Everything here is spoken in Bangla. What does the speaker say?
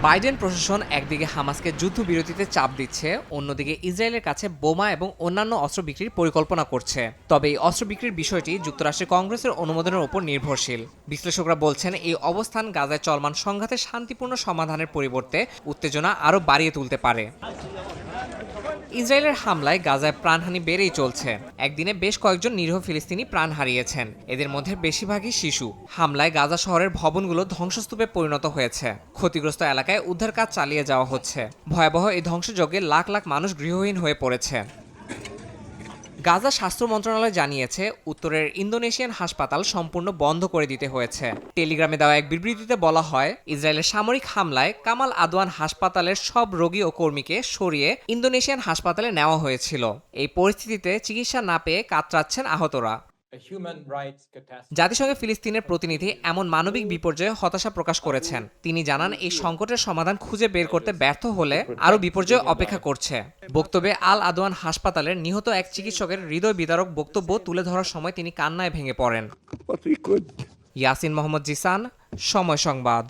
বাইডেন প্রশাসন একদিকে হামাসকে যুদ্ধবিরতিতে চাপ দিচ্ছে, অন্যদিকে ইসরায়েলের কাছে বোমা এবং অন্যান্য অস্ত্র বিক্রির পরিকল্পনা করছে। তবে এই অস্ত্র বিক্রির বিষয়টি যুক্তরাষ্ট্রের কংগ্রেসের অনুমোদনের উপর নির্ভরশীল। বিশ্লেষকরা বলছেন, এই অবস্থান গাজায় চলমান সংঘাতের শান্তিপূর্ণ সমাধানের পরিবর্তে উত্তেজনা আরও বাড়িয়ে তুলতে পারে। ইসরায়েলের হামলায় গাজায় প্রাণহানি বেড়েই চলছে। একদিনে বেশ কয়েকজন নিরীহ ফিলিস্তিনি প্রাণ হারিয়েছেন, এদের মধ্যে বেশিরভাগই শিশু। হামলায় গাজা শহরের ভবনগুলো ধ্বংসস্তূপে পরিণত হয়েছে। ক্ষতিগ্রস্ত এলাকায় উদ্ধার কাজ চালিয়ে যাওয়া হচ্ছে। ভয়াবহ এই ধ্বংসযজ্ঞে লাখ লাখ মানুষ গৃহহীন হয়ে পড়েছে। গাজা স্বাস্থ্য মন্ত্রণালয় জানিয়েছে, উত্তরের ইন্দোনেশিয়ান হাসপাতাল সম্পূর্ণ বন্ধ করে দিতে হয়েছে। টেলিগ্রামে দেওয়া এক বিবৃতিতে বলা হয়, ইসরায়েলের সামরিক হামলায় কামাল আদওয়ান হাসপাতালের সব রোগী ও কর্মীকে সরিয়ে ইন্দোনেশিয়ান হাসপাতালে নেওয়া হয়েছিল। এই পরিস্থিতিতে চিকিৎসা না পেয়ে কাতরাচ্ছেন আহতরা। জাতিসংঘে ফিলিস্তিনের প্রতিনিধি এমন মানবিক বিপর্যয়ে হতাশা প্রকাশ করেছেন। তিনি জানান, এই সংকটের সমাধান খুঁজে বের করতে ব্যর্থ হলে আরও বিপর্যয় অপেক্ষা করছে। বক্তব্যে আল আদওয়ান হাসপাতালের নিহত এক চিকিৎসকের হৃদয় বিদারক বক্তব্য তুলে ধরার সময় তিনি কান্নায় ভেঙে পড়েন। ইয়াসিন মোহাম্মদ জিসান, সময় সংবাদ।